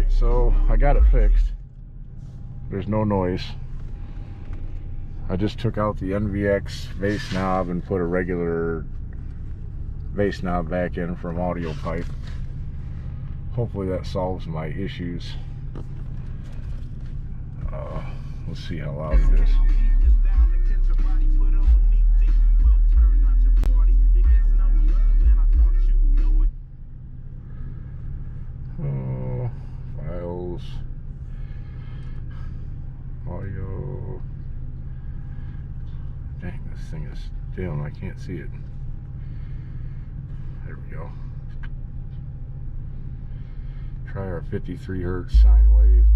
So I got it fixed. There's no noise. I just took out the NVX vase knob and put a regular vase knob back in from audio pipe. Hopefully that solves my issues. Let's see how loud it is. Oh, files, audio. Dang, this thing is dim. I can't see it. There we go. Try our 53 hertz sine wave.